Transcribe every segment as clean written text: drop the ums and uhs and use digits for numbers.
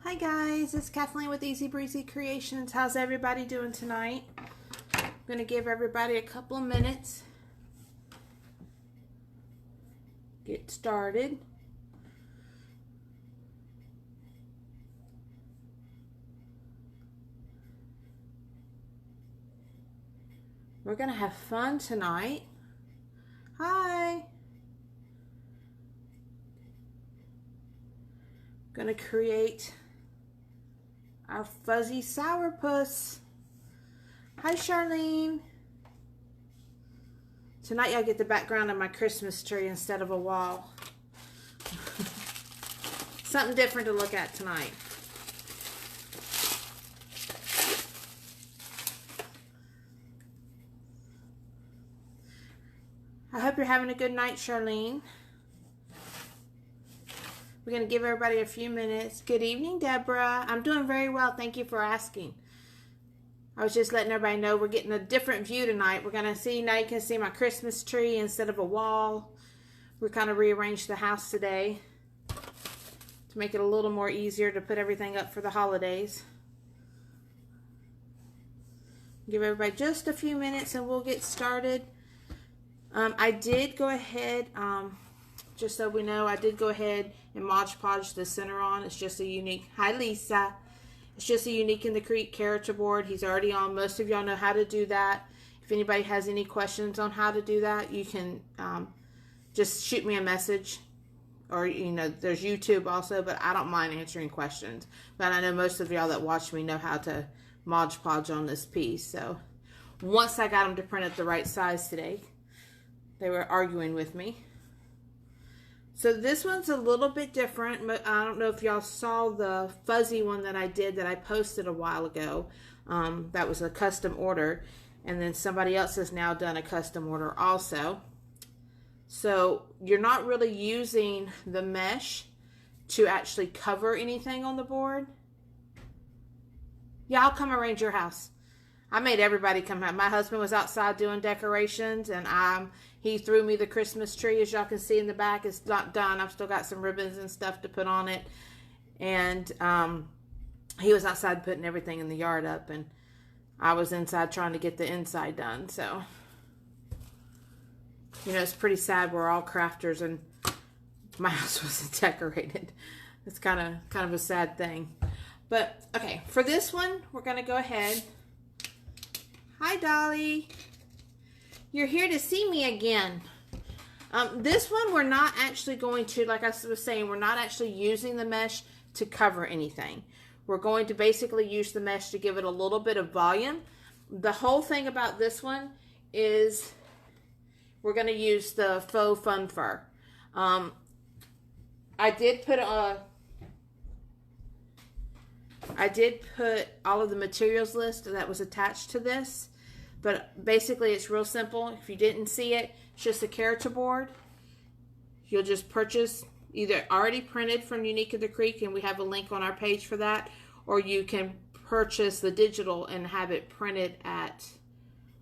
Hi guys, it's Kathleen with Easy Breezy Creations. How's everybody doing tonight? I'm going to give everybody a couple of minutes. Get started. We're going to have fun tonight. Hi. Going to create our fuzzy sourpuss. Hi, Charlene. Tonight y'all get the background of my Christmas tree instead of a wall. Something different to look at tonight. I hope you're having a good night, Charlene. We're going to give everybody a few minutes. Good evening, Deborah. I'm doing very well. Thank you for asking. I was just letting everybody know we're getting a different view tonight. We're going to see, now you can see my Christmas tree instead of a wall. We're kind of rearranged the house today to make it a little more easier to put everything up for the holidays. Give everybody just a few minutes and we'll get started. I did go ahead, just so we know, I did go ahead and Mod Podge the center on. It's just a unique, hi Lisa. It's just a unique in the Creek character board. He's already on. Most of y'all know how to do that. If anybody has any questions on how to do that, you can just shoot me a message. Or, you know, there's YouTube also, but I don't mind answering questions. But I know most of y'all that watch me know how to Mod Podge on this piece. So once I got them to print it the right size today, they were arguing with me. So this one's a little bit different. I don't know if y'all saw the fuzzy one that I did that I posted a while ago. That was a custom order. And then somebody else has now done a custom order also. So you're not really using the mesh to actually cover anything on the board. Yeah, I'll come arrange your house. I made everybody come out. My husband was outside doing decorations, and he threw me the Christmas tree. As y'all can see in the back, it's not done. I've still got some ribbons and stuff to put on it. And he was outside putting everything in the yard up, and I was inside trying to get the inside done. So, you know, it's pretty sad. We're all crafters, and my house wasn't decorated. It's kind of a sad thing. But, okay, for this one, we're going to go ahead. Hi, Dolly. You're here to see me again. This one, we're not actually going to, like I was saying, we're not actually using the mesh to cover anything. We're going to basically use the mesh to give it a little bit of volume. The whole thing about this one is we're going to use the faux fun fur. I did put all of the materials list that was attached to this, but basically it's real simple. If you didn't see it, it's just a character board. You'll just purchase either already printed from Unique in the Creek, and we have a link on our page for that, or you can purchase the digital and have it printed at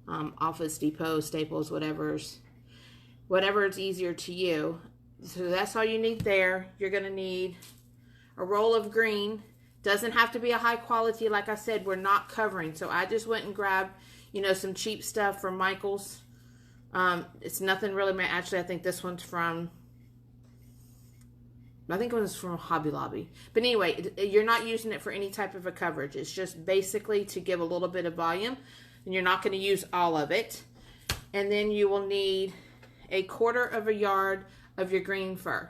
Office Depot, Staples, whatever is easier to you. So that's all you need there. You're going to need a roll of green. Doesn't have to be a high quality. Like I said, we're not covering. So I just went and grabbed, you know, some cheap stuff from Michael's. It's nothing really. Actually, I think this one's from, Hobby Lobby. But anyway, you're not using it for any type of a coverage. It's just basically to give a little bit of volume. And you're not going to use all of it. And then you will need 1/4 yard of your green fur.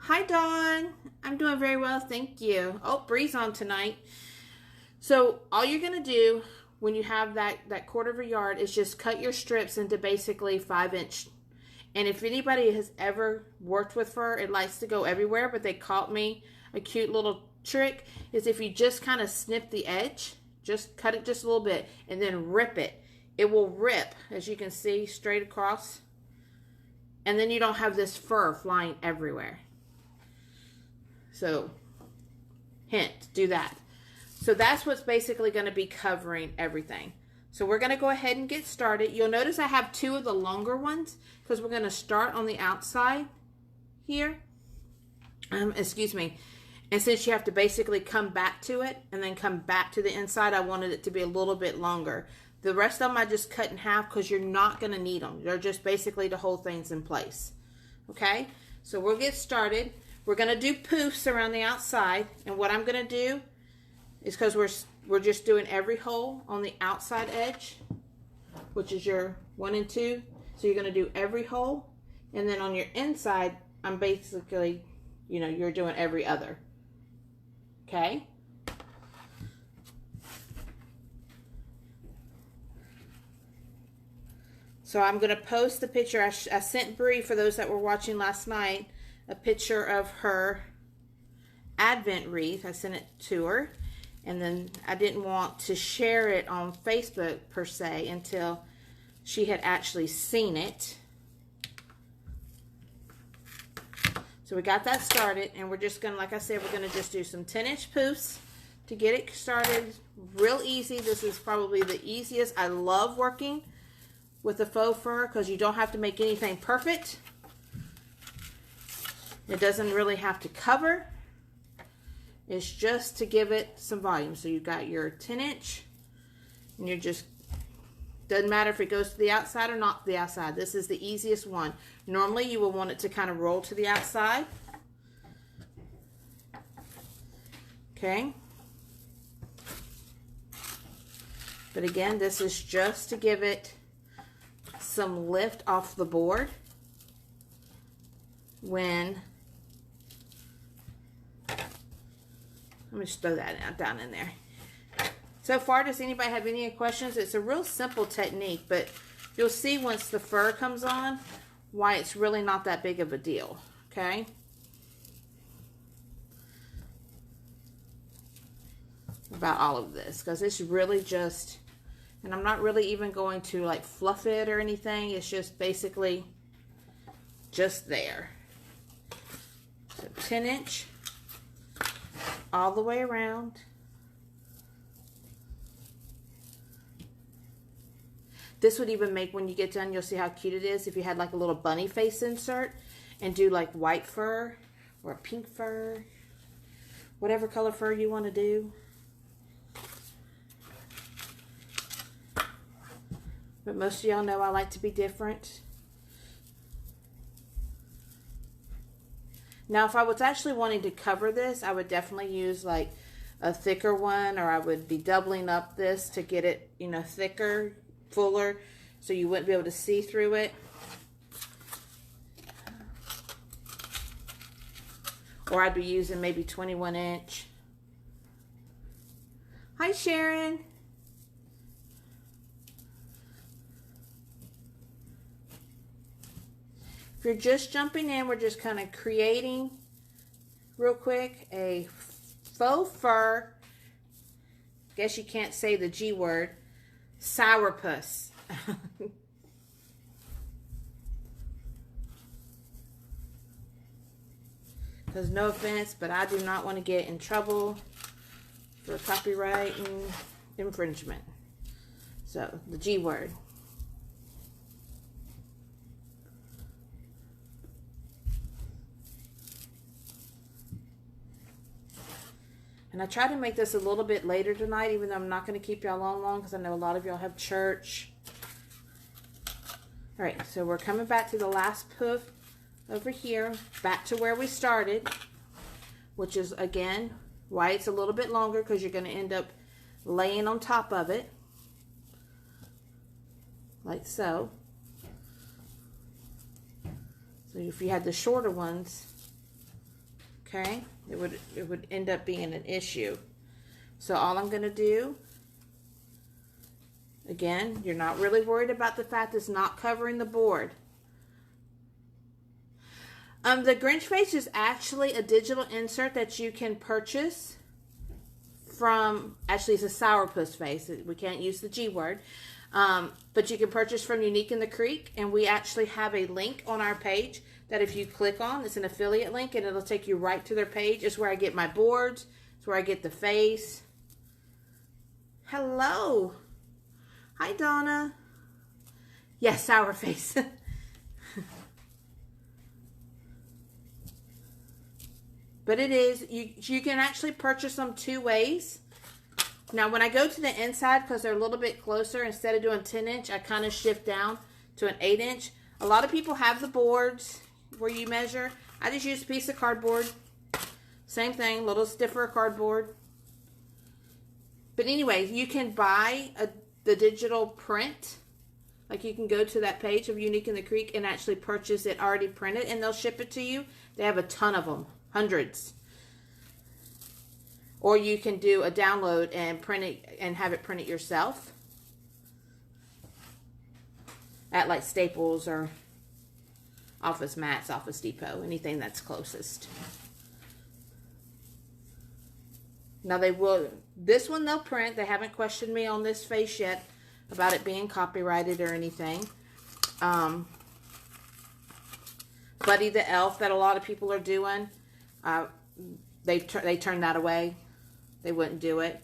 Hi, Dawn. I'm doing very well, thank you. Oh, Bree's on tonight. So all you're going to do when you have that 1/4 yard is just cut your strips into basically 5-inch. And if anybody has ever worked with fur, it likes to go everywhere, but they taught me a cute little trick is if you just kind of snip the edge, just cut it just a little bit, and then rip it. It will rip, as you can see, straight across. And then you don't have this fur flying everywhere. So, hint, do that. So that's what's basically going to be covering everything. So we're going to go ahead and get started. You'll notice I have 2 of the longer ones because we're going to start on the outside here. Excuse me. And since you have to basically come back to it and then come back to the inside, I wanted it to be a little bit longer. The rest of them I just cut in half because you're not going to need them. They're just basically to hold things in place. Okay, so we'll get started. We're going to do poofs around the outside. And what I'm going to do is, because we're just doing every hole on the outside edge, which is your 1 and 2. So you're going to do every hole. And then on your inside, I'm basically, you know, you're doing every other. Okay? So I'm going to post the picture. I sent Bree, for those that were watching last night, a picture of her Advent wreath. I sent it to her. And then I didn't want to share it on Facebook per se until she had actually seen it. So we got that started, and we're just going to, like I said, we're going to just do some 10-inch poofs to get it started. Real easy. This is probably the easiest. I love working with the faux fur because you don't have to make anything perfect. It doesn't really have to cover. It's just to give it some volume. So you've got your 10-inch, and you're just, doesn't matter if it goes to the outside or not to the outside. This is the easiest one. Normally you will want it to kind of roll to the outside. Okay. But again, this is just to give it some lift off the board when, let me just throw that down in there. So far, does anybody have any questions? It's a real simple technique, but you'll see once the fur comes on why it's really not that big of a deal, okay? About all of this, because it's really just, and I'm not really even going to like fluff it or anything. It's just basically just there. So 10-inch all the way around. This would even make, when you get done, you'll see how cute it is if you had like a little bunny face insert and do like white fur or pink fur, whatever color fur you want to do. But most of y'all know I like to be different. Now, if I was actually wanting to cover this, I would definitely use like a thicker one, or I would be doubling up this to get it, you know, thicker, fuller, so you wouldn't be able to see through it. Or I'd be using maybe 21-inch. Hi, Sharon. If you're just jumping in, we're just kind of creating real quick a faux fur, guess you can't say the G word, sourpuss. Because no offense, but I do not want to get in trouble for copyright and infringement. So, the G word. And I try to make this a little bit later tonight, even though I'm not going to keep y'all long because I know a lot of y'all have church. All right, so we're coming back to the last poof over here, back to where we started, which is, again, why it's a little bit longer, because you're going to end up laying on top of it, like so. So if you had the shorter ones, okay, it would end up being an issue. So all I'm going to do, again, you're not really worried about the fact it's not covering the board. The Grinch face is actually a digital insert that you can purchase from, actually it's a sourpuss face. We can't use the G word. But you can purchase from Unique in the Creek, and we actually have a link on our page that if you click on, it's an affiliate link, and it'll take you right to their page. It's where I get my boards. It's where I get the face. Hello. Hi, Donna. Yes, sour face. But it is, you can actually purchase them 2 ways. Now, when I go to the inside, because they're a little bit closer, instead of doing 10-inch, I kind of shift down to an 8-inch. A lot of people have the boards where you measure. I just use a piece of cardboard. Same thing, a little stiffer cardboard. But anyway, you can buy the digital print. Like you can go to that page of Unique in the Creek and actually purchase it already printed, and they'll ship it to you. They have a ton of them, hundreds. Or you can do a download and print it and have it printed yourself at like Staples or Office Max, Office Depot, anything that's closest. Now they will, this one they'll print. They haven't questioned me on this face yet about it being copyrighted or anything. Buddy the Elf that a lot of people are doing, they turn that away. They wouldn't do it.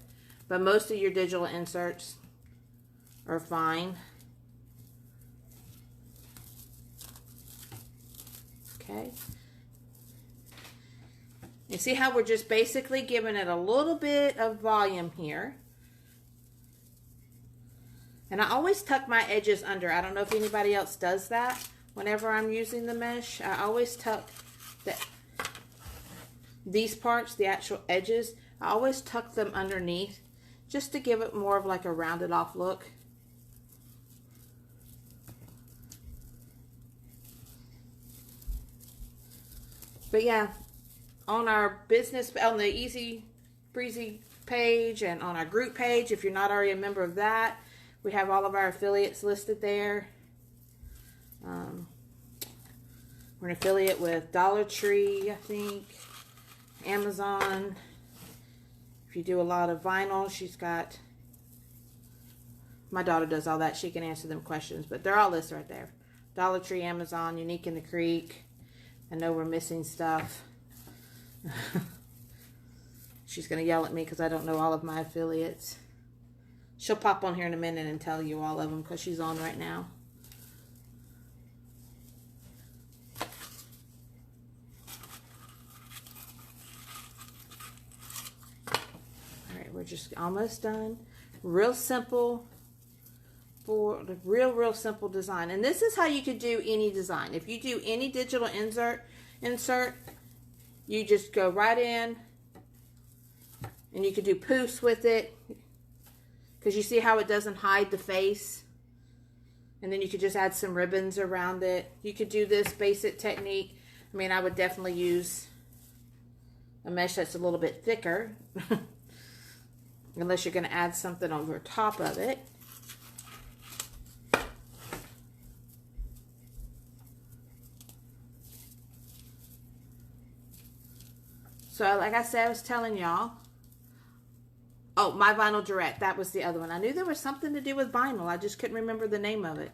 But most of your digital inserts are fine. Okay. You see how we're just basically giving it a little bit of volume here. And I always tuck my edges under. I don't know if anybody else does that. Whenever I'm using the mesh, I always tuck these parts, the actual edges, I always tuck them underneath just to give it more of like a rounded off look. But yeah, on our business, on the Easy Breezy page and on our group page, if you're not already a member of that, we have all of our affiliates listed there. We're an affiliate with Dollar Tree, I think, Amazon. If you do a lot of vinyl, she's got, my daughter does all that. She can answer them questions, but they're all listed right there. Dollar Tree, Amazon, Unique in the Creek. I know we're missing stuff. She's going to yell at me because I don't know all of my affiliates. She'll pop on here in a minute and tell you all of them because she's on right now. Alright, we're just almost done. Real simple, for the real simple design. And this is how you could do any design. If you do any digital insert, you just go right in and you could do poofs with it. Because you see how it doesn't hide the face. And then you could just add some ribbons around it. You could do this basic technique. I mean, I would definitely use a mesh that's a little bit thicker. Unless you're going to add something over top of it. So, like I said, I was telling y'all. Oh, My Vinyl Direct. That was the other one. I knew there was something to do with vinyl. I just couldn't remember the name of it.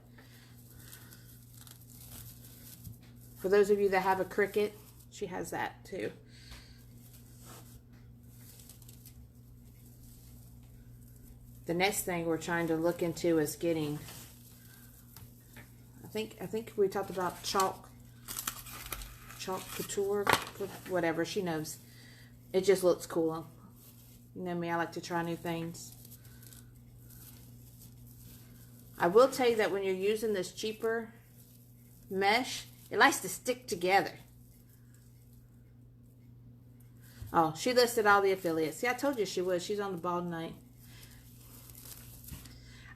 For those of you that have a Cricut, she has that too. The next thing we're trying to look into is getting, I think we talked about chalk couture, whatever, she knows. It just looks cool. You know me, I like to try new things. I will tell you that when you're using this cheaper mesh, it likes to stick together. Oh, she listed all the affiliates. See, I told you she would. She's on the ball tonight.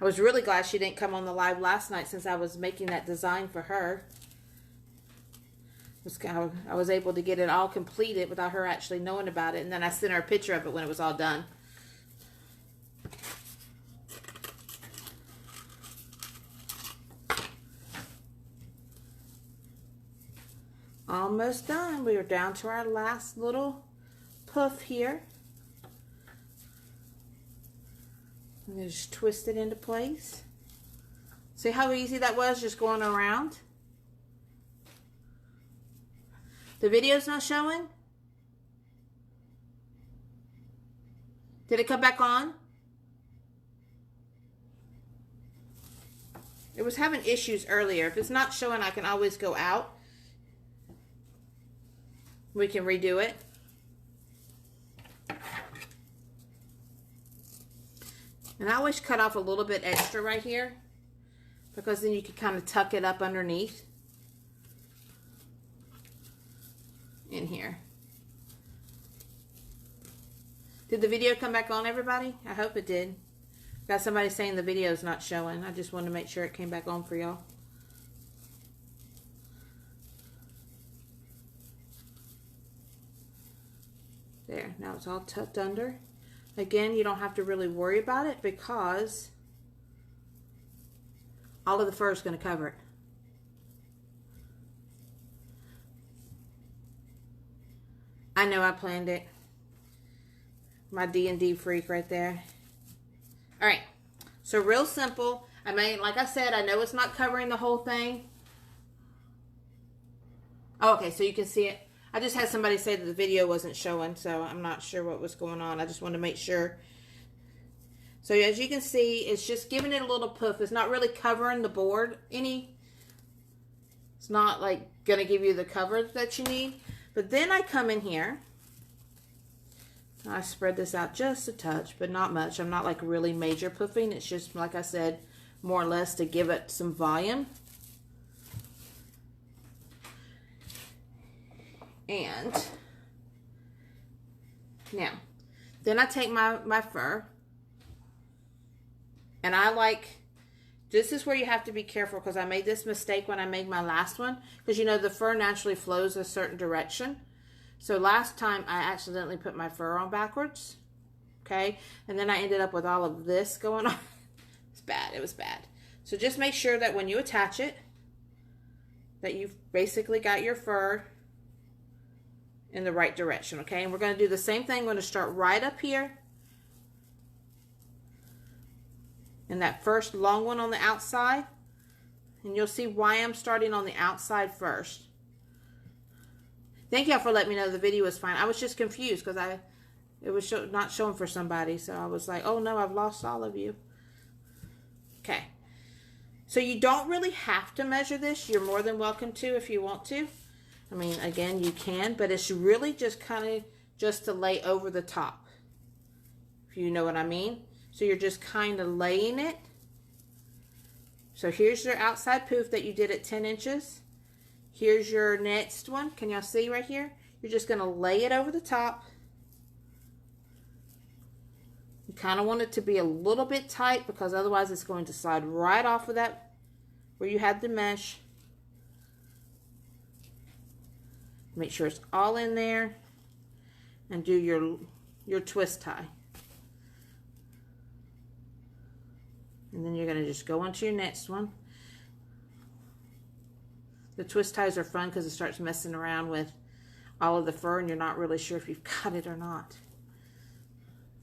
I was really glad she didn't come on the live last night since I was making that design for her. I was able to get it all completed without her actually knowing about it. And then I sent her a picture of it when it was all done. Almost done. We are down to our last little puff here. I'm going to just twist it into place. See how easy that was just going around? The video's not showing? Did it come back on? It was having issues earlier. If it's not showing, I can always go out. We can redo it. And I always cut off a little bit extra right here, because then you can kind of tuck it up underneath in here. Did the video come back on, everybody? I hope it did. Got somebody saying the video is not showing. I just wanted to make sure it came back on for y'all. There, now it's all tucked under. Again, you don't have to really worry about it because all of the fur is going to cover it. I know I planned it. My D&D freak right there. All right, so real simple. I mean, like I said, I know it's not covering the whole thing. Oh, okay, so you can see it. I just had somebody say that the video wasn't showing, so I'm not sure what was going on. I just wanted to make sure. So as you can see, it's just giving it a little poof. It's not really covering the board any. It's not like going to give you the cover that you need. But then I come in here. I spread this out just a touch, but not much. I'm not like really major puffing. It's just, like I said, more or less to give it some volume. And now, then I take my fur, and I like, this is where you have to be careful, because I made this mistake when I made my last one, because you know the fur naturally flows a certain direction. So last time I accidentally put my fur on backwards, okay? And then I ended up with all of this going on. It's bad, it was bad. So just make sure that when you attach it, that you've basically got your fur in the right direction, okay? And we're going to do the same thing. I'm going to start right up here. And that first long one on the outside. And you'll see why I'm starting on the outside first. Thank y'all for letting me know the video was fine. I was just confused because it was not showing for somebody. So I was like, oh no, I've lost all of you. Okay. So you don't really have to measure this. You're more than welcome to if you want to. I mean, again, you can, but it's really just kind of just to lay over the top, if you know what I mean. So you're just kind of laying it. So here's your outside poof that you did at 10 inches. Here's your next one. Can y'all see right here? You're just going to lay it over the top. You kind of want it to be a little bit tight, because otherwise it's going to slide right off of that where you had the mesh. Make sure it's all in there, and do your twist tie. And then you're going to just go on to your next one. The twist ties are fun because it starts messing around with all of the fur and you're not really sure if you've got it or not.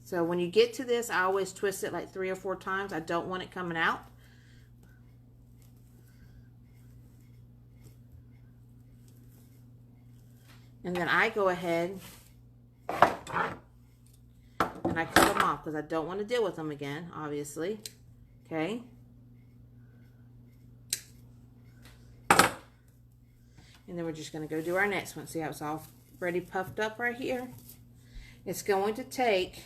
So when you get to this, I always twist it like 3 or 4 times. I don't want it coming out. And then I go ahead and I cut them off because I don't want to deal with them again, obviously. Okay. And then we're just going to go do our next one. See how it's all already puffed up right here? It's going to take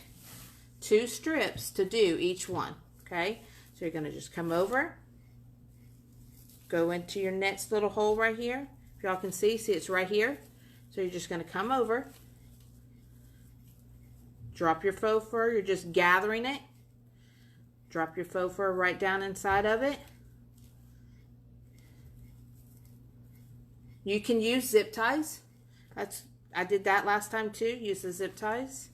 2 strips to do each one. Okay. So you're going to just come over, go into your next little hole right here. If y'all can see it's right here. So you're just going to come over, drop your faux fur. You're just gathering it. Drop your faux fur right down inside of it. You can use zip ties. I did that last time too. Use the zip ties.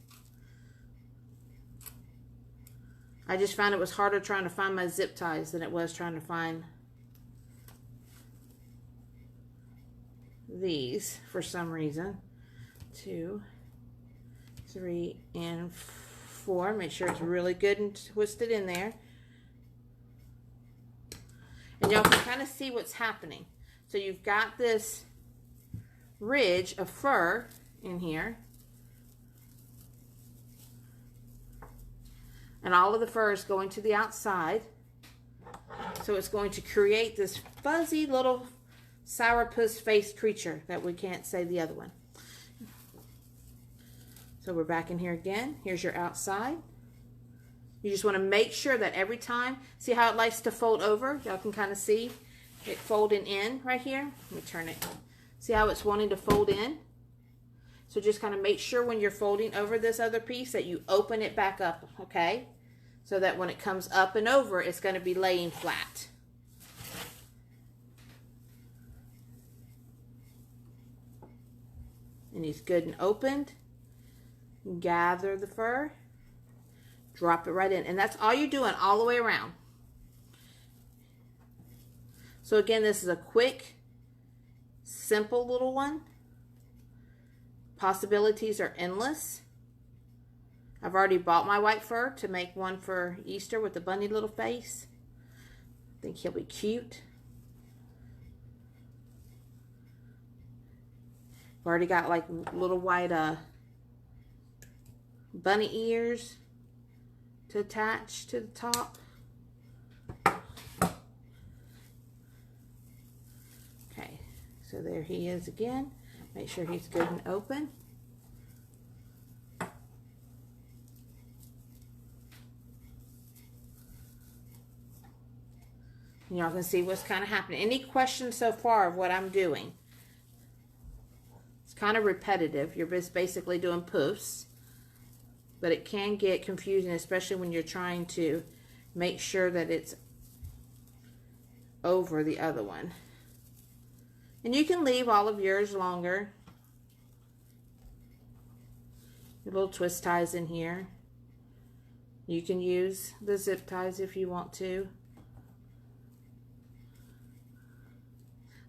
I just found it was harder trying to find my zip ties than it was trying to find these for some reason. 2, 3, and 4. Make sure it's really good and twisted in there. And y'all can kind of see what's happening. So you've got this ridge of fur in here. And all of the fur is going to the outside. So it's going to create this fuzzy little sourpuss faced creature that we can't say the other one. So we're back in here again. Here's your outside. You just want to make sure that every time, see how it likes to fold over? Y'all can kind of see it folding in right here. Let me turn it. See how it's wanting to fold in? So just kind of make sure when you're folding over this other piece that you open it back up, okay? So that when it comes up and over, it's going to be laying flat. And he's good and opened. Gather the fur. Drop it right in. And that's all you're doing all the way around. So again, this is a quick, simple little one. Possibilities are endless. I've already bought my white fur to make one for Easter with the bunny little face. I think he'll be cute. I've already got like little white bunny ears to attach to the top. Okay, so there he is again. Make sure he's good and open. Y'all can see what's kind of happening. Any questions so far of what I'm doing? It's kind of repetitive. You're just basically doing poofs. But it can get confusing, especially when you're trying to make sure that it's over the other one. And you can leave all of yours longer. Your little twist ties in here. You can use the zip ties if you want to.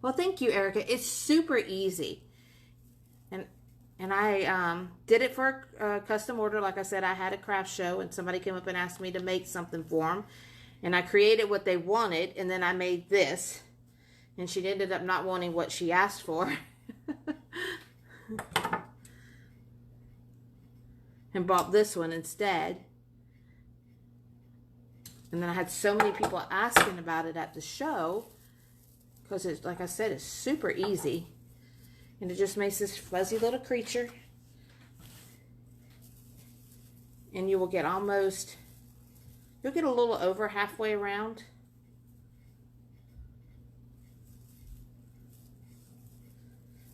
Well, thank you, Erica. It's super easy. And I did it for a custom order. Like I said, I had a craft show and somebody came up and asked me to make something for them. And I created what they wanted, and then I made this. And she ended up not wanting what she asked for. And bought this one instead. And then I had so many people asking about it at the show. Because it's, like I said, it's super easy. And it just makes this fuzzy little creature. And you will get almost, you'll get a little over halfway around.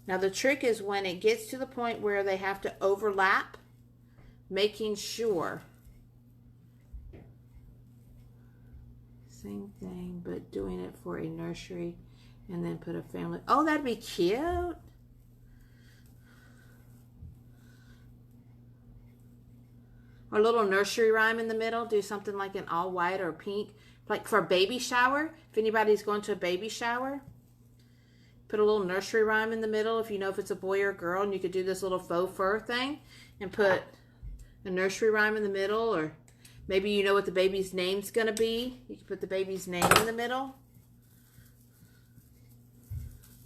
Now the trick is when it gets to the point where they have to overlap, making sure. Same thing, but doing it for a nursery and then put a family. Oh, that'd be cute. Or a little nursery rhyme in the middle. Do something like an all white or pink. Like for a baby shower. If anybody's going to a baby shower. Put a little nursery rhyme in the middle. If you know if it's a boy or a girl. And you could do this little faux fur thing. And put a nursery rhyme in the middle. Or maybe you know what the baby's name's going to be. You can put the baby's name in the middle.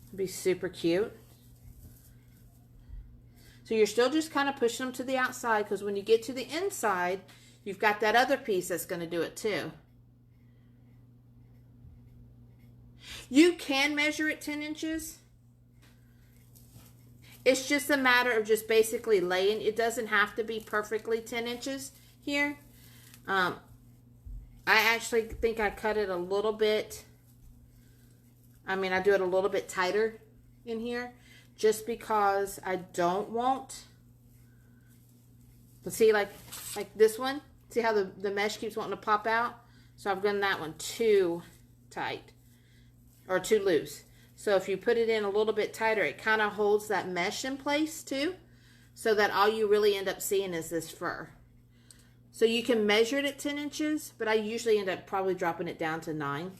It'd be super cute. So you're still just kind of pushing them to the outside, because when you get to the inside, you've got that other piece that's going to do it too. You can measure it 10 inches. It's just a matter of just basically laying. It doesn't have to be perfectly 10 inches here. I actually think I cut it a little bit. I do it a little bit tighter in here. Just because I don't want, but see like this one, see how the mesh keeps wanting to pop out? So I've done that one too tight or too loose. So if you put it in a little bit tighter, it kind of holds that mesh in place too, so that all you really end up seeing is this fur. So you can measure it at 10 inches, but I usually end up probably dropping it down to 9.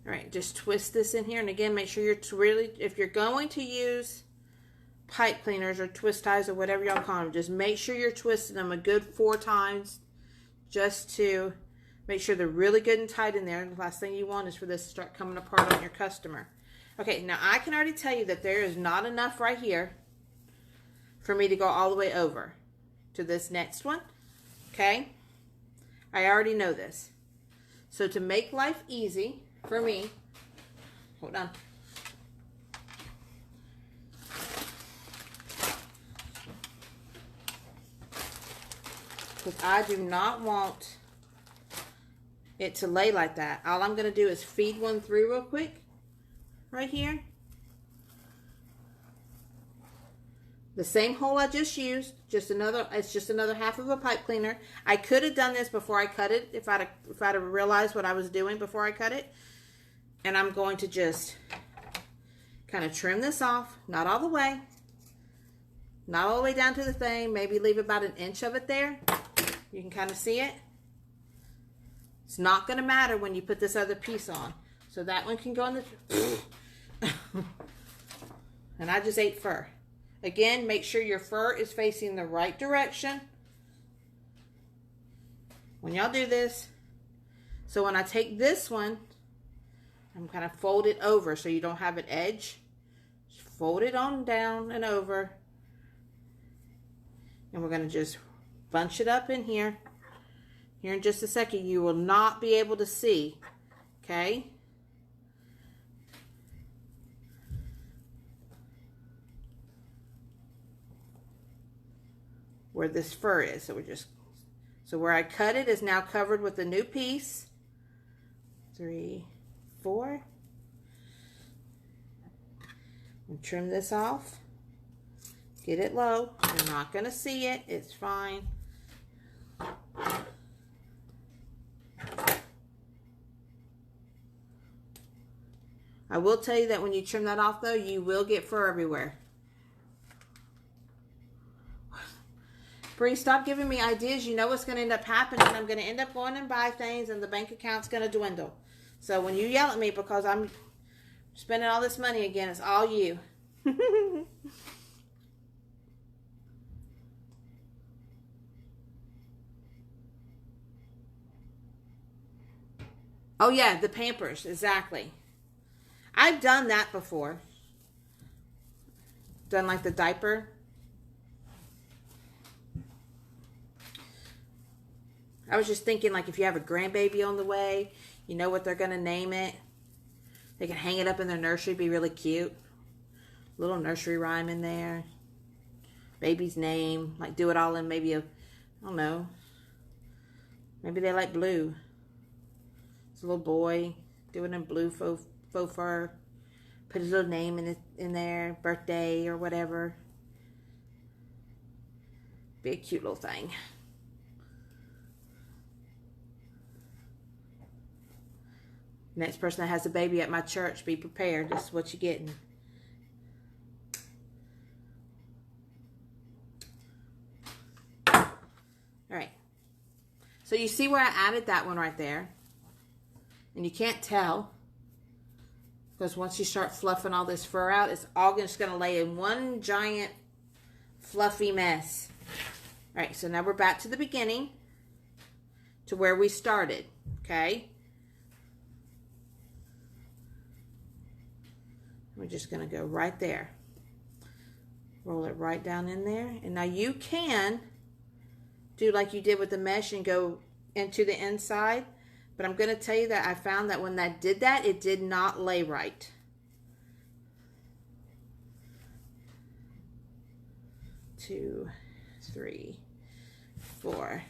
All right, just twist this in here. And again, make sure you're really, if you're going to use pipe cleaners or twist ties or whatever y'all call them, just make sure you're twisting them a good 4 times just to make sure they're really good and tight in there. And the last thing you want is for this to start coming apart on your customer. Okay, now I can already tell you that there is not enough right here for me to go all the way over to this next one. Okay, I already know this. So to make life easy, for me, hold on. because I do not want it to lay like that. All I'm going to do is feed one through real quick right here. The same hole I just used, it's just another half of a pipe cleaner. I could have done this before I cut it if I'd have realized what I was doing before I cut it. And I'm going to just kind of trim this off, not all the way. Not all the way down to the thing, maybe leave about 1 inch of it there. You can kind of see it. It's not going to matter when you put this other piece on. So that one can go in the... And I just ate fur. Again, make sure your fur is facing the right direction when y'all do this. So when I take this one, I'm kind of fold it over so you don't have an edge. Just fold it on down and over. And we're going to just bunch it up in here. Here in just a second, you will not be able to see. Okay? Where this fur is. So where I cut it is now covered with a new piece. 3, 4. And trim this off. Get it low. You're not going to see it. It's fine. I will tell you that when you trim that off though, you will get fur everywhere. Bree, stop giving me ideas. You know what's going to end up happening. I'm going to end up going and buy things and the bank account's going to dwindle. So when you yell at me because I'm spending all this money again, it's all you. Oh yeah, the Pampers, exactly. I've done that before. Done like the diaper. I was just thinking, like, if you have a grandbaby on the way, you know what they're going to name it. They can hang it up in their nursery, be really cute. Little nursery rhyme in there. Baby's name. Like, do it all in maybe a, I don't know. Maybe they like blue. It's a little boy. Do it in blue faux fur. Put his little name in there. Birthday or whatever. Be a cute little thing. Next person that has a baby at my church, be prepared. This is what you're getting. All right. So you see where I added that one right there? And you can't tell. Because once you start fluffing all this fur out, it's all just going to lay in one giant fluffy mess. All right, so now we're back to the beginning. To where we started. Okay? We're just going to go right there. Roll it right down in there. And now you can do like you did with the mesh and go into the inside. But I'm going to tell you that I found that when I did that, it did not lay right. Two, 3, 4.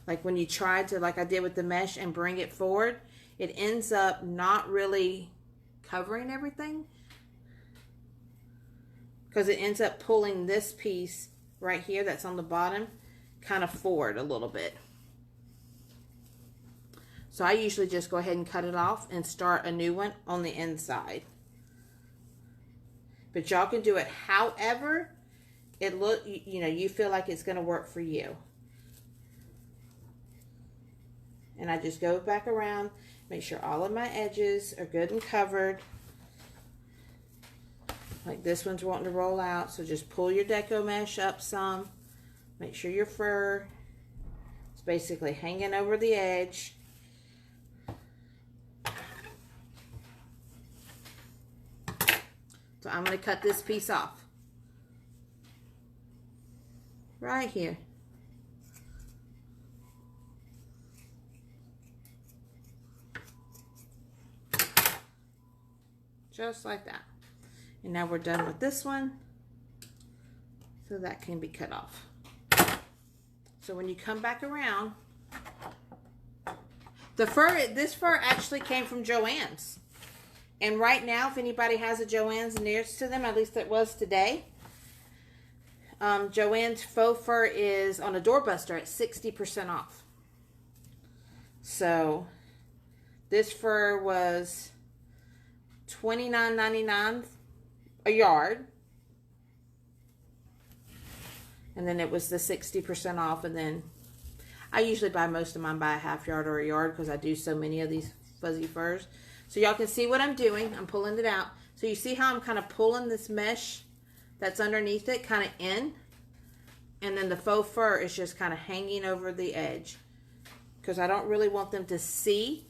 Like when you try to, like I did with the mesh, and bring it forward, it ends up not really covering everything, because it ends up pulling this piece right here that's on the bottom kind of forward a little bit. So I usually just go ahead and cut it off and start a new one on the inside. But y'all can do it however you feel like it's going to work for you. And I just go back around. Make sure all of my edges are good and covered. Like this one's wanting to roll out, so just pull your deco mesh up some. Make sure your fur is basically hanging over the edge. So I'm going to cut this piece off. Right here. Just like that. And now we're done with this one. So that can be cut off. So when you come back around, this fur actually came from Joann's. And right now, if anybody has a Joann's nearest to them, at least it was today, Joann's faux fur is on a doorbuster at 60% off. So this fur was $29.99 a yard. And then it was the 60% off. And then I usually buy most of mine by a half yard or a yard because I do so many of these fuzzy furs. So y'all can see what I'm doing. I'm pulling it out. So you see how I'm kind of pulling this mesh that's underneath it kind of in. And then the faux fur is just kind of hanging over the edge. Because I don't really want them to see.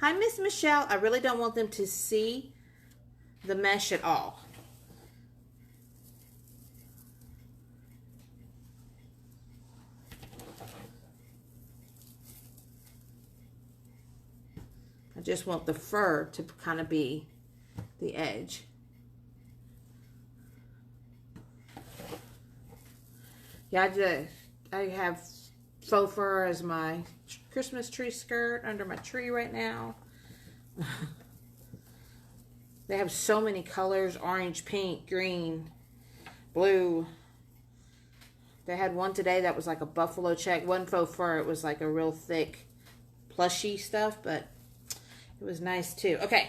Hi, Miss Michelle. I really don't want them to see the mesh at all. I just want the fur to kind of be the edge. Yeah, I have faux fur as my Christmas tree skirt under my tree right now. They have so many colors: orange, pink, green, blue. They had one today that was like a buffalo check. One faux fur, it was like a real thick plushy stuff, but it was nice too. Okay,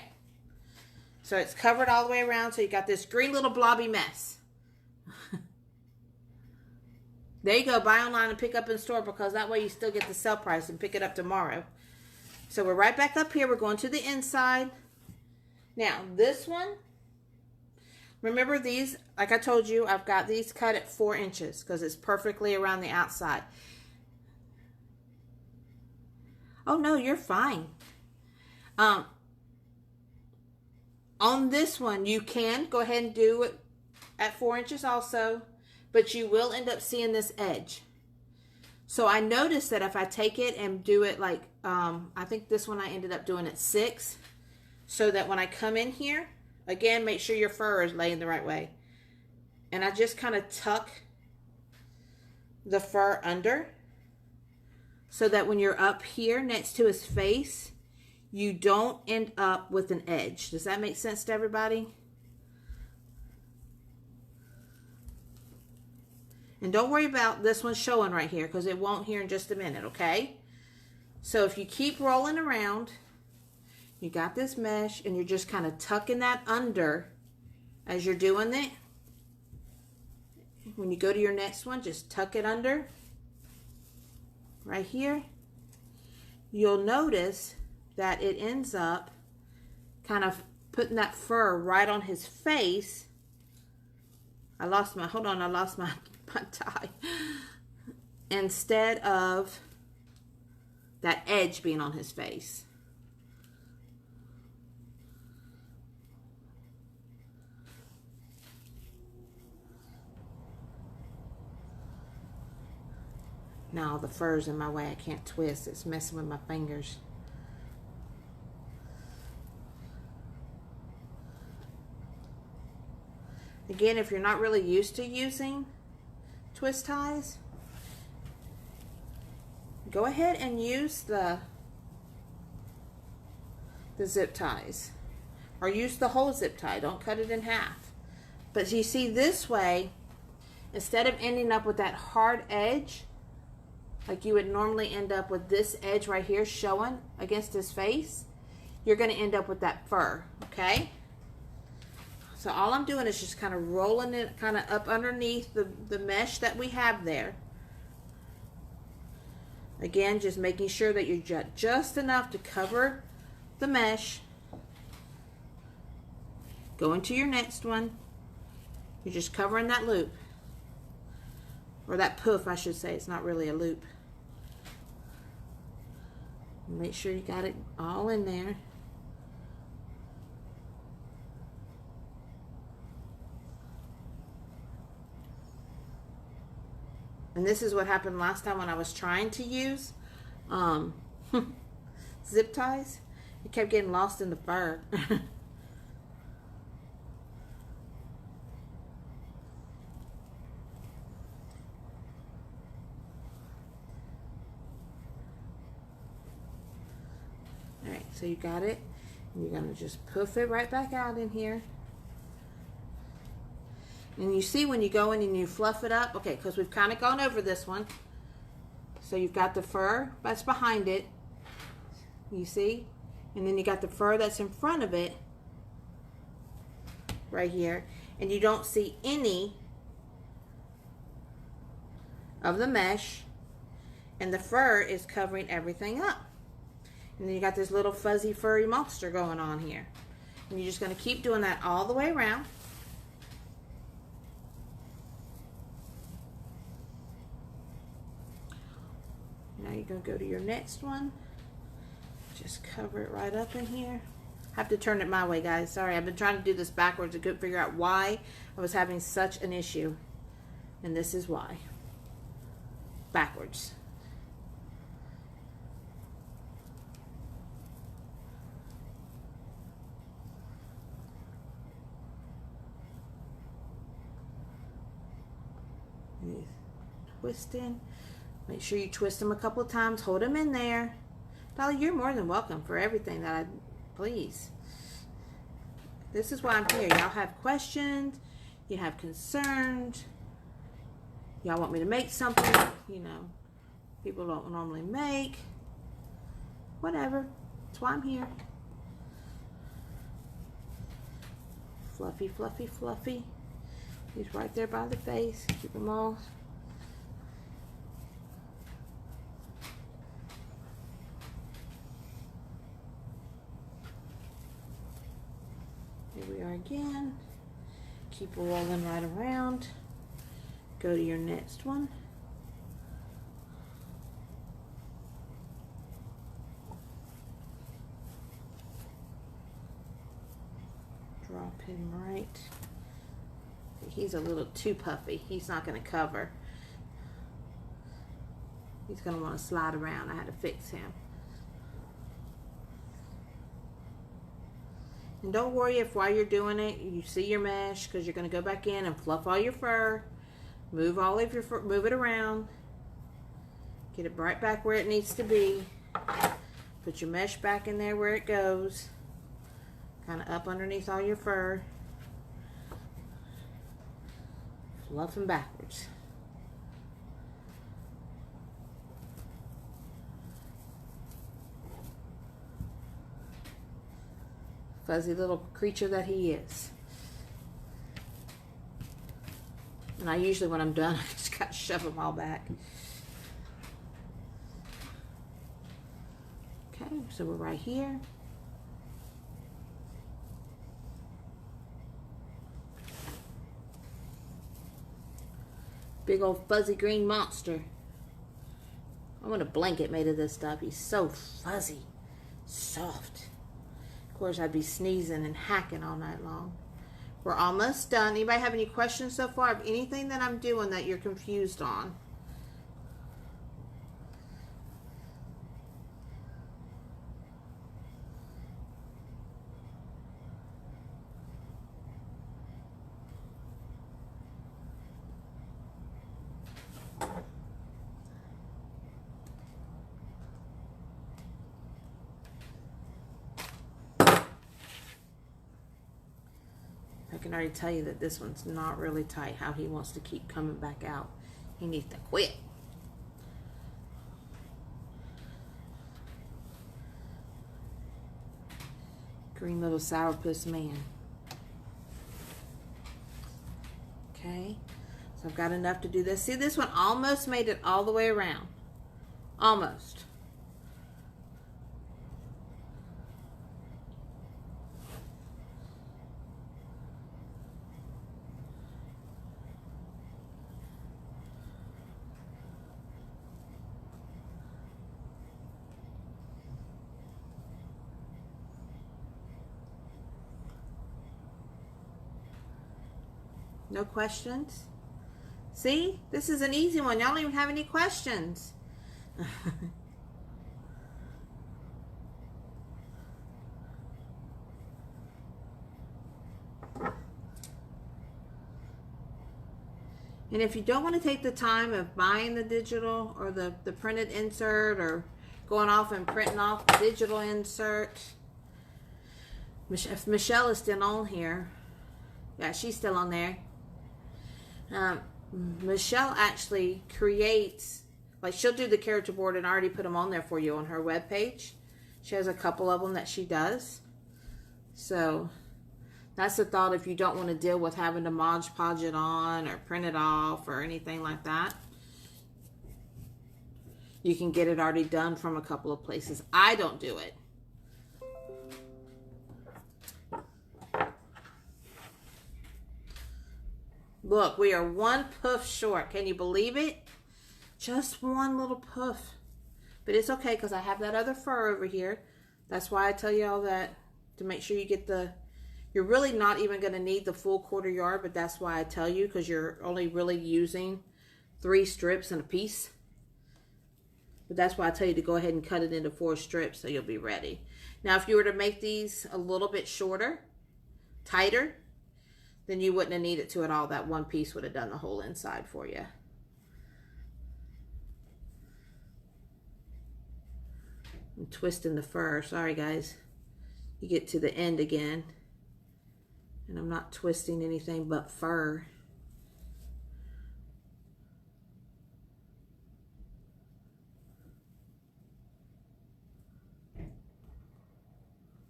so it's covered all the way around, so you got this green little blobby mess. There you go. Buy online and pick up in store, because that way you still get the sale price and pick it up tomorrow. So we're right back up here. We're going to the inside. Now, this one, remember these, like I told you, I've got these cut at 4 inches because it's perfectly around the outside. Oh, no, you're fine. On this one, you can go ahead and do it at 4 inches also. But you will end up seeing this edge. So I noticed that if I take it and do it like, I think this one I ended up doing at 6. So that when I come in here, again, make sure your fur is laying the right way. And I just kind of tuck the fur under. So that when you're up here next to his face, you don't end up with an edge. Does that make sense to everybody? And don't worry about this one showing right here, because it won't here in just a minute, okay? So if you keep rolling around, you got this mesh, and you're just kind of tucking that under as you're doing it. When you go to your next one, just tuck it under right here. You'll notice that it ends up kind of putting that fur right on his face. I lost my tie. Instead of that edge being on his face. Now the fur's in my way. I can't twist. It's messing with my fingers. Again, if you're not really used to using twist ties, go ahead and use the zip ties, or use the whole zip tie. Don't cut it in half. But you see, this way, instead of ending up with that hard edge, like you would normally end up with this edge right here showing against his face, you're going to end up with that fur, okay? So all I'm doing is just kind of rolling it kind of up underneath the mesh that we have there. Again, just making sure that you're just enough to cover the mesh. Go into your next one. You're just covering that loop. Or that poof, I should say. It's not really a loop. Make sure you got it all in there. And this is what happened last time when I was trying to use zip ties. It kept getting lost in the fur. you got it. And you're going to just poof it right back out in here. And you see when you go in and you fluff it up, okay, because we've kind of gone over this one. So you've got the fur that's behind it, you see? And then you got the fur that's in front of it, right here. And you don't see any of the mesh, and the fur is covering everything up. And then you got this little fuzzy furry monster going on here. And you're just going to keep doing that all the way around. Now you're going to go to your next one. Just cover it right up in here. I have to turn it my way, guys. Sorry, I've been trying to do this backwards. I couldn't figure out why I was having such an issue. And this is why. Backwards. Twisting. Make sure you twist them a couple of times. Hold them in there. Dolly, you're more than welcome for everything that I please. This is why I'm here. Y'all have questions. You have concerns. Y'all want me to make something, you know, people don't normally make. Whatever. That's why I'm here. Fluffy, fluffy, fluffy. He's right there by the face. Keep them all. Here we are again. Keep rolling right around. Go to your next one. Drop him right. He's a little too puffy. He's not going to cover. He's going to want to slide around. I had to fix him. And don't worry if while you're doing it, you see your mesh, because you're going to go back in and fluff all your fur. Move all of your fur, move it around. Get it right back where it needs to be. Put your mesh back in there where it goes. Kind of up underneath all your fur. Fluff them backwards. Fuzzy little creature that he is. And I usually, when I'm done, I just got to shove them all back. Okay, so we're right here. Big old fuzzy green monster. I want a blanket made of this stuff. He's so fuzzy, soft. Of course, I'd be sneezing and hacking all night long. We're almost done. Anybody have any questions so far of anything that I'm doing that you're confused on? I can already tell you that this one's not really tight, how he wants to keep coming back out. He needs to quit. Green little sourpuss man. Okay, so I've got enough to do this. See, this one almost made it all the way around. Almost. No questions? See? This is an easy one. Y'all don't even have any questions. And if you don't want to take the time of buying the digital or the printed insert, or going off and printing off the digital insert, If Michelle is still on here, yeah, she's still on there. Michelle actually creates, like, she'll do the character board and already put them on there for you on her webpage. She has a couple of them that she does. So that's the thought if you don't want to deal with having to Mod Podge it on or print it off or anything like that. You can get it already done from a couple of places. I don't do it. Look, we are one puff short. Can you believe it? Just one little puff. But it's okay because I have that other fur over here. That's why I tell you all that, to make sure you get the... You're really not even going to need the full 1/4 yard, but that's why I tell you, because you're only really using 3 strips in a piece. But that's why I tell you to go ahead and cut it into 4 strips so you'll be ready. Now, if you were to make these a little bit shorter, tighter, then you wouldn't have needed to at all. That one piece would have done the whole inside for you. I'm twisting the fur. Sorry, guys. You get to the end again. And I'm not twisting anything but fur.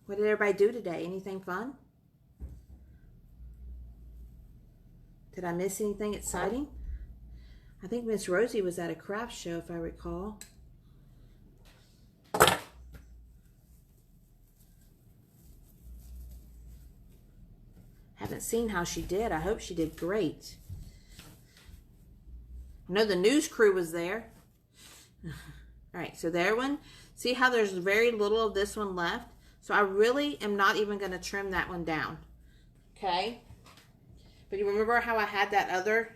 What did everybody do today? Anything fun? Did I miss anything exciting? I think Miss Rosie was at a craft show, if I recall. Haven't seen how she did. I hope she did great. I know the news crew was there. All right, so there one. See how there's very little of this one left? So I really am not even going to trim that one down. Okay? But you remember how I had that other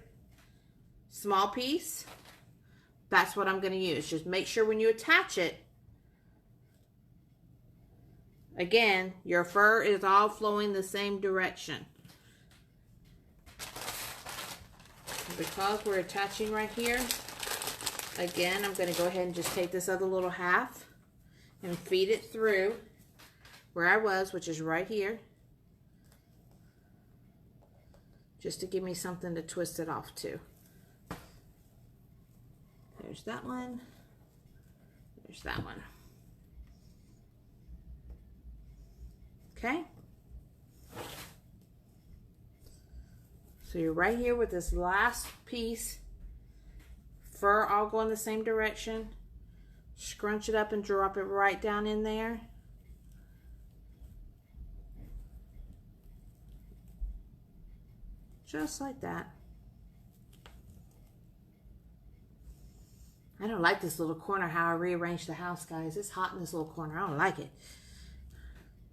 small piece? That's what I'm going to use. Just make sure when you attach it, again, your fur is all flowing the same direction. Because we're attaching right here, again, I'm going to go ahead and just take this other little half and feed it through where I was, which is right here, just to give me something to twist it off to. There's that one. There's that one. Okay? So you're right here with this last piece. Fur all going the same direction. Scrunch it up and drop it right down in there. Just like that. I don't like this little corner, how I rearranged the house, guys. It's hot in this little corner. I don't like it.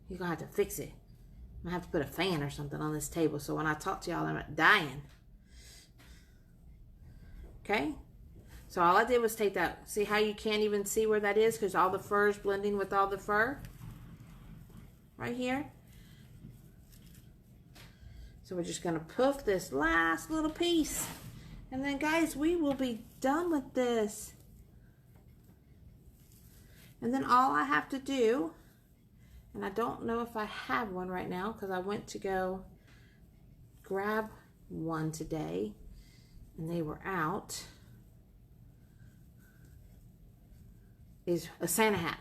You're going to have to fix it. I'm going to have to put a fan or something on this table so when I talk to y'all, I'm not dying. Okay? So all I did was take that. See how you can't even see where that is because all the fur is blending with all the fur? Right here. So we're just going to poof this last little piece. And then, guys, we will be done with this. And then all I have to do, and I don't know if I have one right now because I went to go grab one today and they were out, is a Santa hat.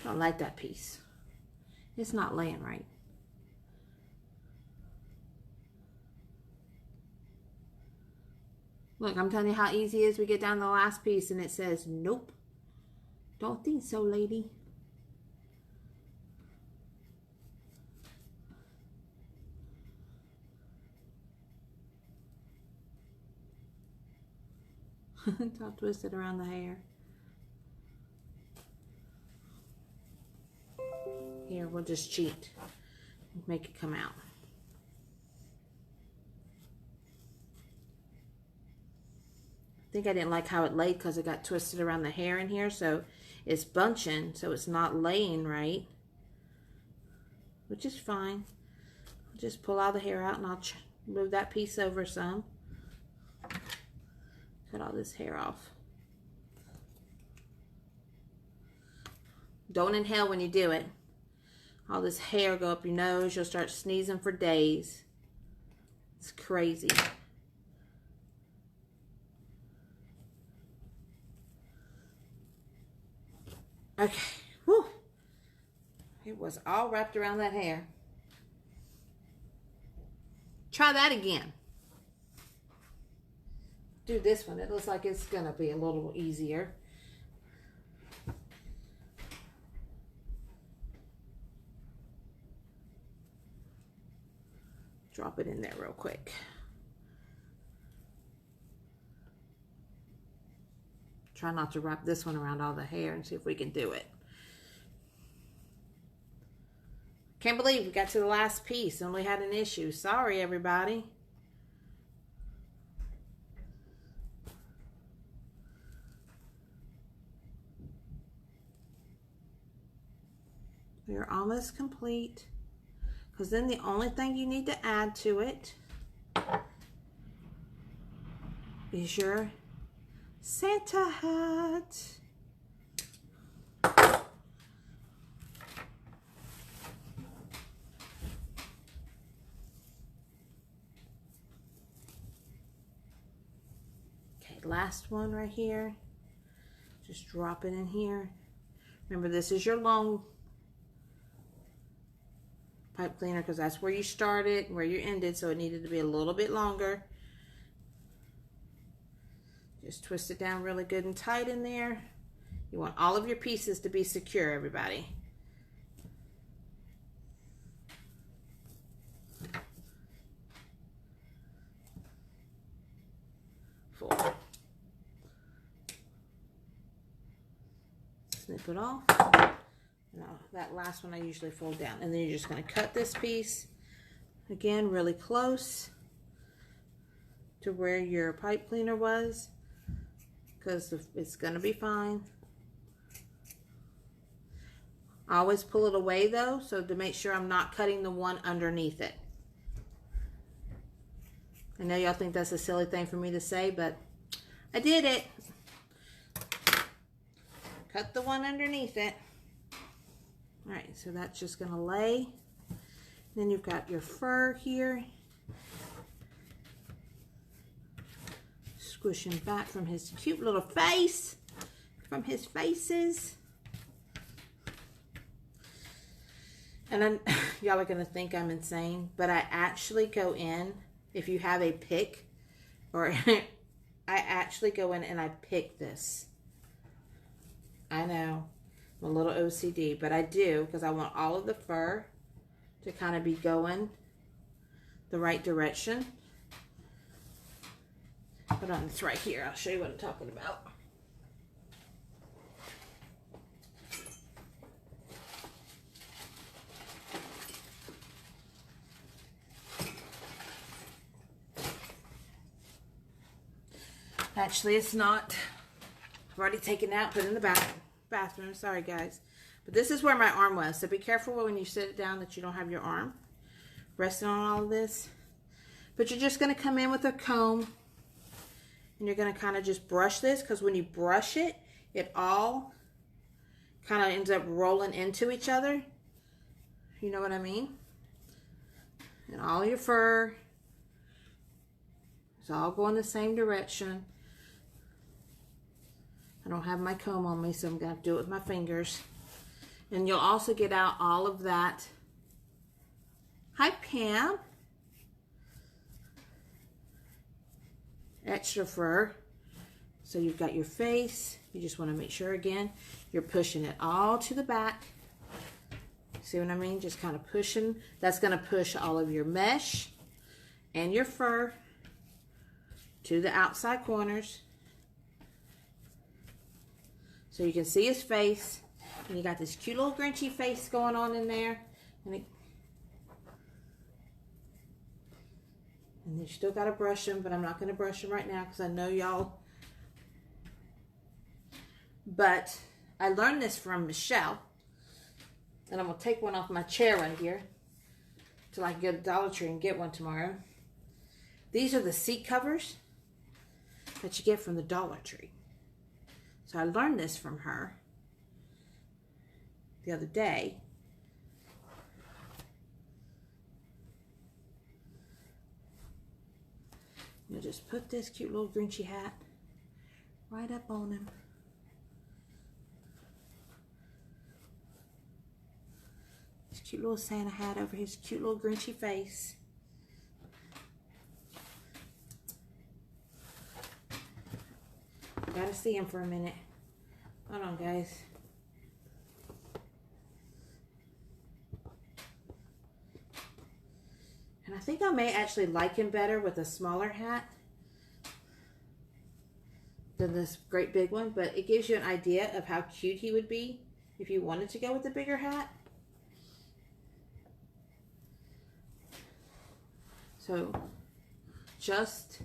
I don't like that piece. It's not laying right. Look, I'm telling you how easy it is. We get down to the last piece and it says, nope. Don't think so, lady. It's all twisted around the hair. Here, we'll just cheat. Make it come out. I think I didn't like how it laid because it got twisted around the hair in here, so it's bunching, so it's not laying right, which is fine. I'll just pull all the hair out and I'll move that piece over some. Cut all this hair off. Don't inhale when you do it. All this hair go up your nose. You'll start sneezing for days. It's crazy. Okay. Whew. It was all wrapped around that hair. Try that again. Do this one. It looks like it's going to be a little easier. Drop it in there real quick. Try not to wrap this one around all the hair and see if we can do it. Can't believe we got to the last piece and we had an issue. Sorry, everybody. We're almost complete. Because then the only thing you need to add to it is your Santa hat. Okay, last one right here. Just drop it in here. Remember, this is your long pipe cleaner because that's where you started and where you ended, so it needed to be a little bit longer. Just twist it down really good and tight in there. You want all of your pieces to be secure, everybody. Fold. Snip it off. Now, that last one I usually fold down. And then you're just going to cut this piece, again, really close to where your pipe cleaner was, because it's going to be fine. I always pull it away, though, so to make sure I'm not cutting the one underneath it. I know y'all think that's a silly thing for me to say, but I did it. Cut the one underneath it. All right, so that's just gonna lay. Then you've got your fur here. Squish him back from his cute little face, from his faces. And y'all are gonna think I'm insane, but I actually go in, if you have a pick, or I actually go in and I pick this. I know. I'm a little OCD, but I do because I want all of the fur to kind of be going the right direction. Hold on, it's right here. I'll show you what I'm talking about. Actually, it's not. I've already taken it out, put it in the bathroom. Sorry, guys. But this is where my arm was. So be careful when you sit it down that you don't have your arm resting on all of this. But you're just going to come in with a comb. And you're going to kind of just brush this. Because when you brush it, it all kind of ends up rolling into each other. You know what I mean? And all your fur is all going the same direction. I don't have my comb on me, so I'm going to do it with my fingers. And you'll also get out all of that. Hi, Pam. Extra fur. So you've got your face. You just want to make sure, again, you're pushing it all to the back. See what I mean? Just kind of pushing. That's going to push all of your mesh and your fur to the outside corners. So you can see his face. And you got this cute little Grinchy face going on in there. And you still got to brush him, but I'm not going to brush him right now because I know y'all. But I learned this from Michelle. And I'm going to take one off my chair right here till I can go to Dollar Tree and get one tomorrow. These are the seat covers. that you get from the Dollar Tree. So I learned this from her the other day. You'll just put this cute little Grinchy hat right up on him. This cute little Santa hat over his cute little Grinchy face. Gotta see him for a minute. Hold on, guys. And I think I may actually like him better with a smaller hat than this great big one, but it gives you an idea of how cute he would be if you wanted to go with the bigger hat. So, just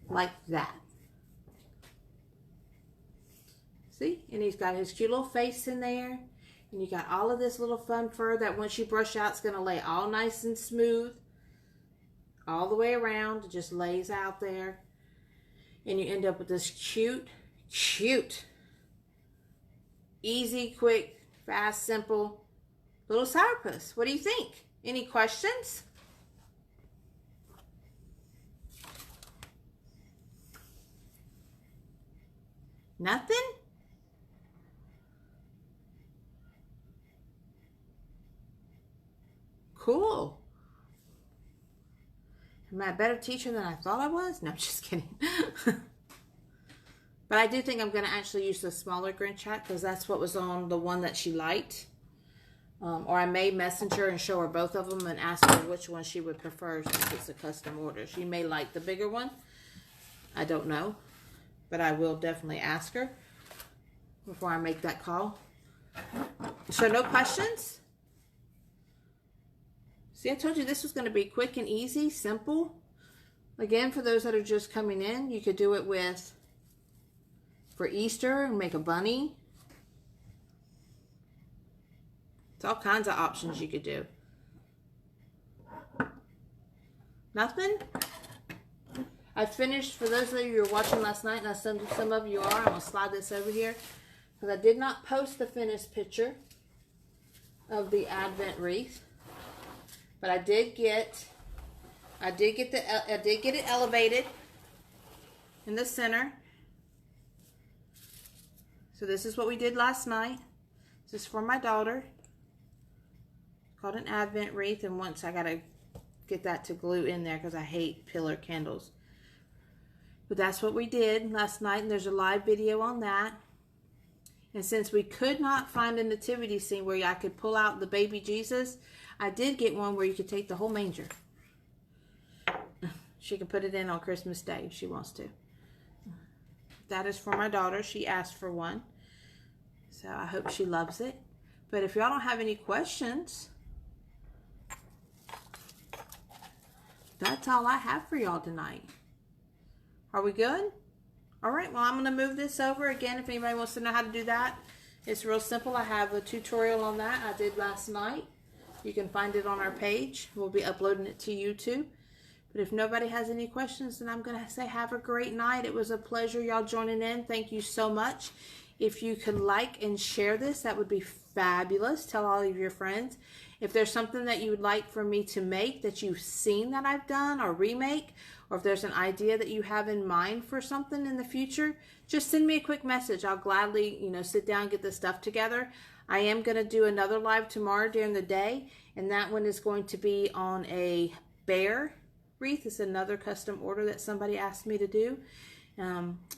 like that. See? And he's got his cute little face in there. And you got all of this little fun fur that once you brush out, it's going to lay all nice and smooth. All the way around. It just lays out there. And you end up with this cute, easy, quick, fast, simple little sourpuss. What do you think? Any questions? Nothing? Cool. Am I a better teacher than I thought I was? No, I'm just kidding. But I do think I'm going to actually use the smaller Grinch hat because that's what was on the one that she liked. Or I may messenger and show her both of them and ask her which one she would prefer since it's a custom order. She may like the bigger one. I don't know. But I will definitely ask her before I make that call. So no questions? See, I told you this was going to be quick and easy, simple. Again, for those that are just coming in, you could do it with, for Easter, and make a bunny. It's all kinds of options you could do. Nothing? I finished, for those of you who were watching last night, and some of you are, I'm going to slide this over here, because I did not post the finished picture of the Advent wreath. But I did get it elevated in the center. So this is what we did last night. This is for my daughter. It's called an Advent wreath, and once I gotta get that to glue in there because I hate pillar candles. But that's what we did last night, and there's a live video on that. And since we could not find a nativity scene where I could pull out the baby Jesus, I did get one where you could take the whole manger. She can put it in on Christmas Day if she wants to. That is for my daughter. She asked for one. So I hope she loves it. But if y'all don't have any questions, that's all I have for y'all tonight. Are we good? All right, well, I'm going to move this over. Again, if anybody wants to know how to do that, it's real simple. I have a tutorial on that I did last night. You can find it on our page. We'll be uploading it to YouTube. But if nobody has any questions, then I'm going to say have a great night. It was a pleasure y'all joining in. Thank you so much. If you could like and share this, that would be fabulous. Tell all of your friends. If there's something that you would like for me to make that you've seen that I've done or remake, or if there's an idea that you have in mind for something in the future, just send me a quick message. I'll gladly, sit down and get this stuff together. I am going to do another live tomorrow during the day, and that one is going to be on a bear wreath. It's another custom order that somebody asked me to do.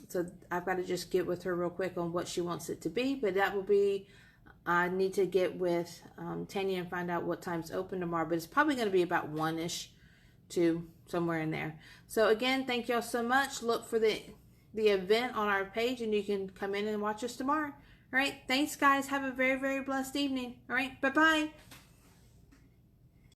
So I've got to just get with her real quick on what she wants it to be, but that will be, I need to get with Tanya and find out what time's open tomorrow, but it's probably going to be about 1-ish to somewhere in there. So again, thank y'all so much. Look for the event on our page, and you can come in and watch us tomorrow. All right, thanks guys. Have a very, very blessed evening. All right, bye-bye.